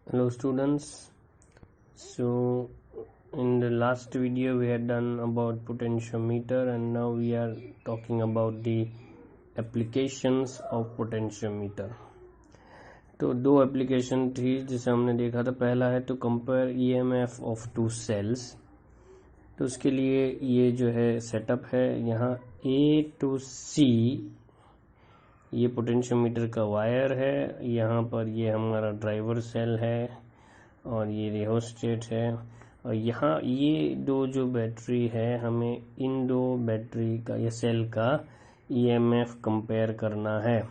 Hello students. So in the last video we had done about potentiometer and now we are talking about the applications of potentiometer. तो दो application थी जिसे हमने देखा था. पहला है to compare EMF of two cells. तो उसके लिए ये जो है सेटअप है. यहाँ ए टू सी ये पोटेंशियोमीटर का वायर है. यहाँ पर ये हमारा ड्राइवर सेल है और ये रिहोस्टेट है. और यहाँ ये दो जो बैटरी है हमें इन दो बैटरी का या सेल का ईएमएफ कंपेयर करना है.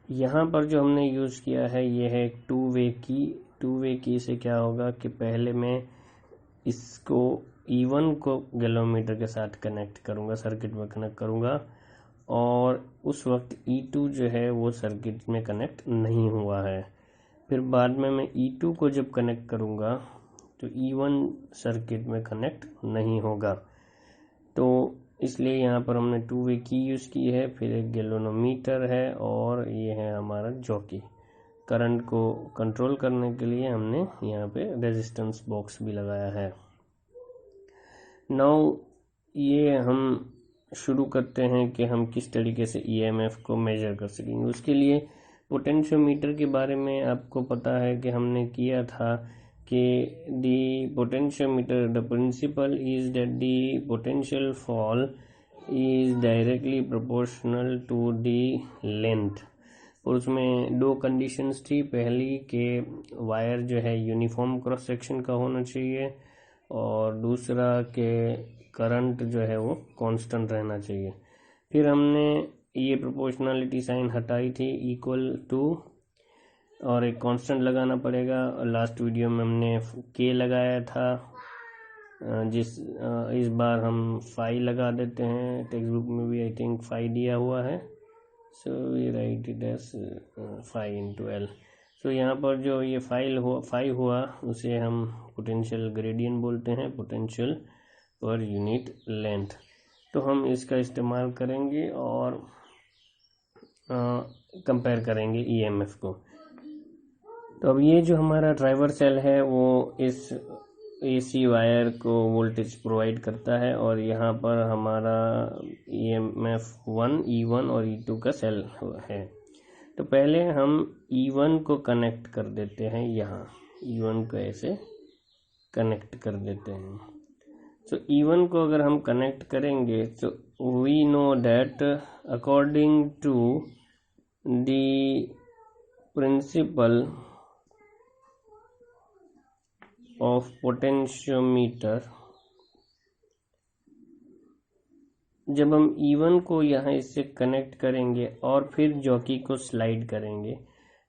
यहाँ पर जो हमने यूज़ किया है ये है टू वे की. टू वे की से क्या होगा कि पहले मैं इसको E1 को गैल्वेनोमीटर के साथ कनेक्ट करूँगा, सर्किट में कनेक्ट करूँगा और उस वक्त E2 जो है वो सर्किट में कनेक्ट नहीं हुआ है. फिर बाद में मैं E2 को जब कनेक्ट करूँगा तो E1 सर्किट में कनेक्ट नहीं होगा. तो इसलिए यहाँ पर हमने टू वे की यूज़ की है. फिर एक गैल्वेनोमीटर है और ये है हमारा जॉकी. करंट को कंट्रोल करने के लिए हमने यहाँ पे रेजिस्टेंस बॉक्स भी लगाया है. नाउ ये हम शुरू करते हैं कि हम किस तरीके से ईएमएफ को मेजर कर सकेंगे. उसके लिए पोटेंशियोमीटर के बारे में आपको पता है कि हमने किया था कि the potentiometer the principle is that the potential fall is directly proportional to the length. और उसमें दो कंडीशंस थी. पहली कि वायर जो है यूनिफॉर्म क्रॉस सेक्शन का होना चाहिए और दूसरा कि करंट जो है वो कांस्टेंट रहना चाहिए. फिर हमने ये प्रोपोर्शनलिटी साइन हटाई थी इक्वल टू और एक कांस्टेंट लगाना पड़ेगा. लास्ट वीडियो में हमने के लगाया था इस बार हम फाई लगा देते हैं. टेक्स्ट बुक में भी आई थिंक फाई दिया हुआ है. So we write it as phi into L. सो यहाँ पर जो ये फाई हुआ उसे हम पोटेंशियल ग्रेडियंट बोलते हैं, पोटेंशियल पर यूनिट लेंथ. तो हम इसका इस्तेमाल करेंगे और कंपेयर करेंगे ईएमएफ को. तो अब ये जो हमारा ड्राइवर सेल है वो इस एसी वायर को वोल्टेज प्रोवाइड करता है और यहाँ पर हमारा ईएमएफ 1 E1 और E2 का सेल है. तो पहले हम E1 को कनेक्ट कर देते हैं. यहाँ E1 को ऐसे कनेक्ट कर देते हैं. तो E1 को अगर हम कनेक्ट करेंगे तो we know that according to the principle of potentiometer जब हम E1 को यहाँ इससे कनेक्ट करेंगे और फिर जॉकी को स्लाइड करेंगे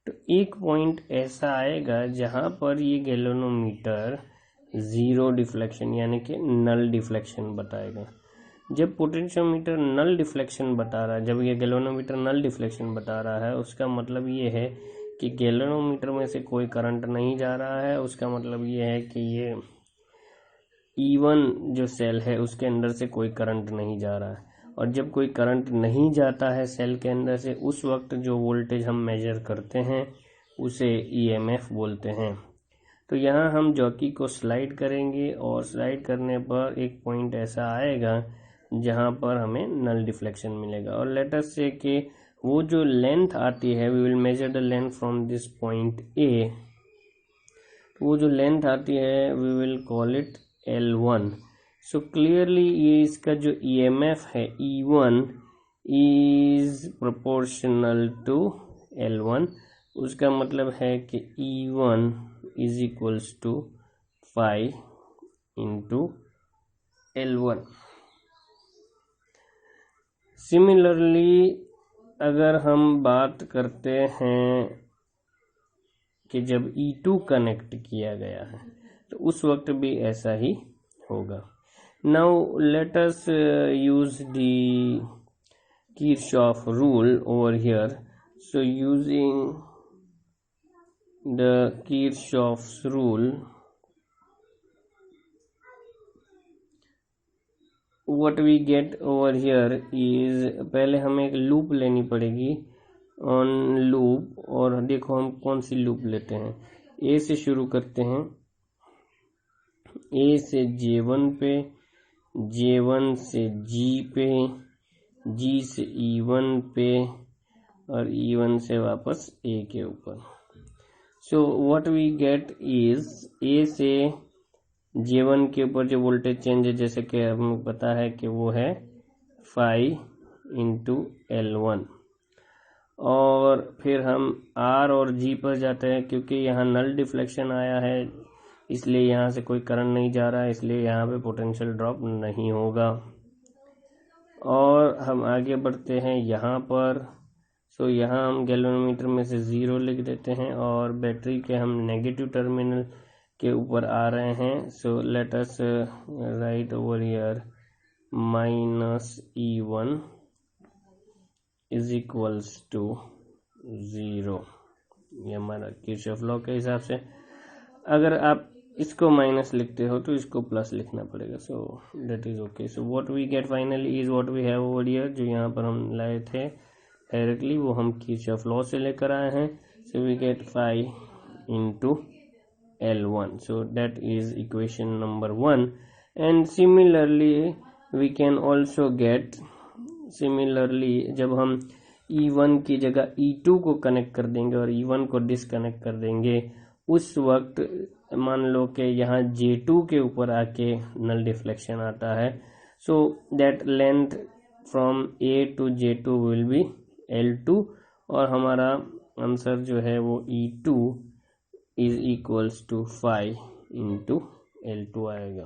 तो एक पॉइंट ऐसा आएगा जहाँ पर ये गैल्वेनोमीटर ज़ीरो डिफ्लेक्शन यानी कि नल डिफ्लेक्शन बताएगा. जब पोटेंशियोमीटर नल डिफ्लेक्शन बता रहा है, जब ये गैल्वेनोमीटर नल डिफ्लेक्शन बता रहा है उसका मतलब ये है कि गैल्वेनोमीटर में से कोई करंट नहीं जा रहा है. उसका मतलब ये है कि ये E1 जो सेल है उसके अंदर से कोई करंट नहीं जा रहा है. और जब कोई करंट नहीं जाता है सेल के अंदर से उस वक्त जो वोल्टेज हम मेजर करते हैं उसे ईएमएफ बोलते हैं. तो यहाँ हम जॉकी को स्लाइड करेंगे और स्लाइड करने पर एक पॉइंट ऐसा आएगा जहाँ पर हमें नल डिफ्लेक्शन मिलेगा. और लेट अस से कि वो जो लेंथ आती है we will measure the length from this point A. वो जो लेंथ आती है we will call it L1. So clearly ये इसका जो ईएमएफ है E1 is proportional to L1. उसका मतलब है कि E1 is equals to 5 into L1. Similarly अगर हम बात करते हैं कि जब E2 कनेक्ट किया गया है तो उस वक्त भी ऐसा ही होगा. Now let us use the Kirchhoff rule over here. So using the Kirchhoff's rule, what we get over here is पहले हमें एक लूप लेनी पड़ेगी ऑन लूप. और देखो हम कौन सी लूप लेते हैं. ए से शुरू करते हैं, ए से J1 पे, J1 से G पे, G से E1 पे और E1 से वापस A के ऊपर। So what we get is A से J1 के ऊपर जो वोल्टेज चेंज है, जैसे कि हमें पता है कि वो है 5 इंटू L1। और फिर हम R और G पर जाते हैं, क्योंकि यहाँ नल डिफ्लेक्शन आया है इसलिए यहाँ से कोई करंट नहीं जा रहा है, इसलिए यहाँ पे पोटेंशियल ड्रॉप नहीं होगा। और हम आगे बढ़ते हैं यहाँ पर। सो यहाँ हम गैल्वेनोमीटर में से 0 लिख देते हैं और बैटरी के हम नेगेटिव टर्मिनल के ऊपर आ रहे हैं। So let us write over here -E1 is equals to 0। ये हमारा किरचॉफ लॉ के हिसाब से। अगर आप इसको माइनस लिखते हो तो इसको प्लस लिखना पड़ेगा। So that is okay. So what we get finally is what we have over here. जो यहाँ पर हम लाए थे डायरेक्टली, वो हम किरचॉफ लॉ से लेकर आए हैं। So we get 5 into L1. So that is equation number 1. And similarly we can also get, similarly जब हम E1 की जगह E2 को कनेक्ट कर देंगे और E1 को डिसकनेक्ट कर देंगे, उस वक्त मान लो कि यहाँ J2 के ऊपर आके नल डिफ्लेक्शन आता है। So that length from A to J2 will be L2 और हमारा आंसर जो है वो E2 is equals to 5 into L2 आएगा।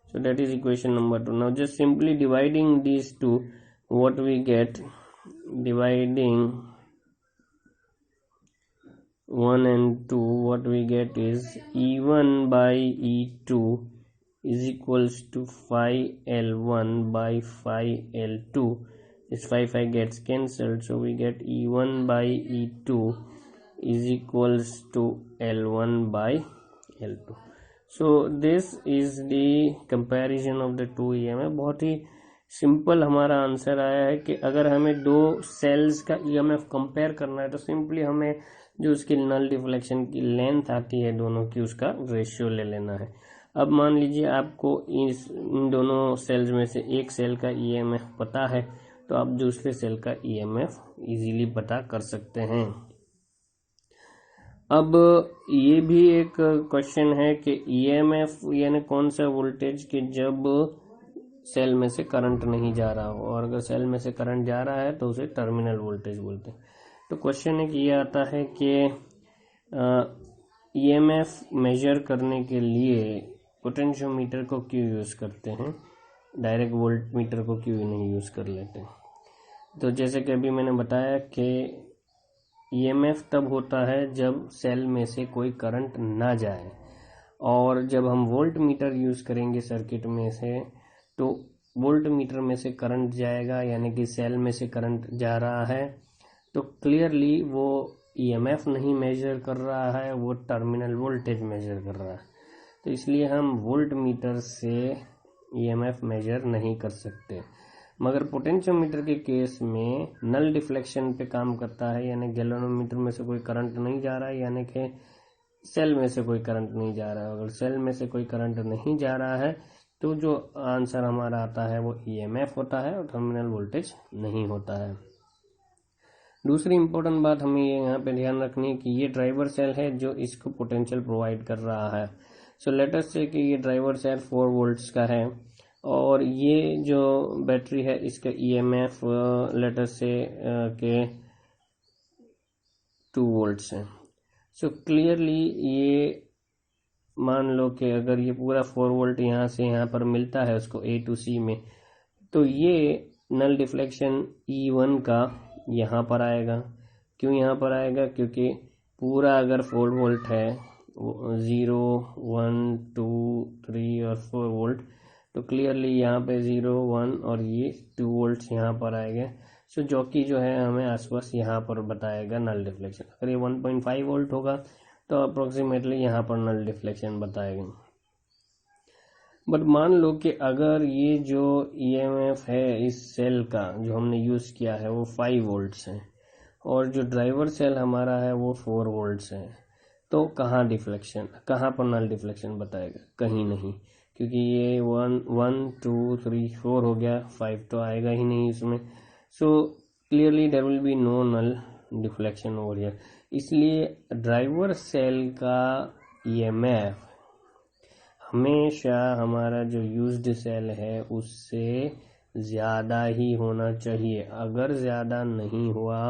So that is equation number 2. Now just simply dividing these two, what we get, dividing 1 and 2, what we get is E1 by E2 is equals to 5L1 by 5L2. This 5 gets cancelled, so we get E1 by E2 is equals to L1 by L2. So this is the comparison of the two EMF. बहुत ही simple हमारा answer आया है कि अगर हमें दो sales का EMF compare करना है तो सिंपली हमें जो उसकी नल डिफ्लेक्शन की लेंथ आती है दोनों की, उसका रेशियो ले लेना है। अब मान लीजिए आपको इन दोनों सेल्स में से एक सेल का EMF पता है, तो आप दूसरे सेल का EMF इजीली पता कर सकते हैं। अब ये भी एक क्वेश्चन है कि EMF यानी कौन सा वोल्टेज कि जब सेल में से करंट नहीं जा रहा हो, और अगर सेल में से करंट जा रहा है तो उसे टर्मिनल वोल्टेज बोलते हैं। तो क्वेश्चन एक ये आता है कि EMF मेजर करने के लिए पोटेंशियोमीटर को क्यों यूज़ करते हैं, डायरेक्ट वोल्ट मीटर को क्यों नहीं यूज़ कर लेते। तो जैसे कि अभी मैंने बताया कि EMF तब होता है जब सेल में से कोई करंट ना जाए, और जब हम वोल्ट मीटर यूज़ करेंगे सर्किट में से तो वोल्ट मीटर में से करंट जाएगा, यानी कि सेल में से करंट जा रहा है, तो क्लियरली वो EMF नहीं मेजर कर रहा है, वो टर्मिनल वोल्टेज मेजर कर रहा है। तो इसलिए हम वोल्ट मीटर से EMF मेजर नहीं कर सकते। मगर पोटेंशियोमीटर के केस में नल डिफ्लेक्शन पे काम करता है, यानी गैल्वेनोमीटर में से कोई करंट नहीं जा रहा है, यानी कि सेल में से कोई करंट नहीं जा रहा है। अगर सेल में से कोई करंट नहीं जा रहा है तो जो आंसर हमारा आता है वो EMF होता है और टर्मिनल वोल्टेज नहीं होता है। दूसरी इम्पोर्टेंट बात हमें ये यहाँ पे ध्यान रखनी है कि ये ड्राइवर सेल है जो इसको पोटेंशियल प्रोवाइड कर रहा है। सो लेट अस से कि ये ड्राइवर सेल 4 वोल्ट्स का है और ये जो बैटरी है इसका EMF लेट अस से के 2 वोल्ट्स है। सो क्लियरली ये मान लो कि अगर ये पूरा 4 वोल्ट यहाँ से यहाँ पर मिलता है उसको A to C में, तो ये नल डिफ्लेक्शन E1 का यहाँ पर आएगा। क्यों यहाँ पर आएगा? क्योंकि पूरा अगर 4 वोल्ट है 0, 1, 2, 3 और 4 वोल्ट, तो क्लियरली यहाँ पे 0, 1 और ये 2 वोल्ट्स यहाँ पर आएंगे। सो जो कि जो है हमें आसपास यहाँ पर बताएगा नल डिफ्लेक्शन। अगर ये 1.5 वोल्ट होगा तो अप्रोक्सीमेटली यहाँ पर नल डिफ्लेक्शन बताएगा। बट मान लो कि अगर ये जो EMF है इस सेल का जो हमने यूज़ किया है वो 5 वोल्ट्स है और जो ड्राइवर सेल हमारा है वो 4 वोल्ट्स है, तो कहाँ डिफ्लेक्शन, कहाँ पर नल डिफ्लेक्शन बताएगा, कहीं नहीं, क्योंकि ये 1 2 3 4 हो गया, 5 तो आएगा ही नहीं इसमें। So clearly there will be no null deflection over here. इसलिए ड्राइवर सेल का ईएमएफ हमेशा हमारा जो यूज्ड सेल है उससे ज़्यादा ही होना चाहिए। अगर ज़्यादा नहीं हुआ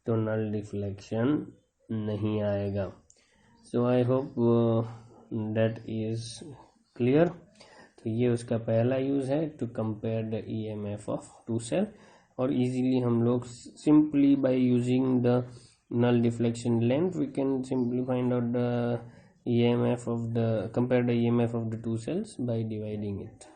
तो नल डिफ्लेक्शन नहीं आएगा। So I hope that is clear. तो ये उसका पहला यूज़ है, to compare the EMF of two cell. और इजीली हम लोग simply by using the null deflection length we can simply find out the EMF of the compare the EMF of the two cells by dividing it.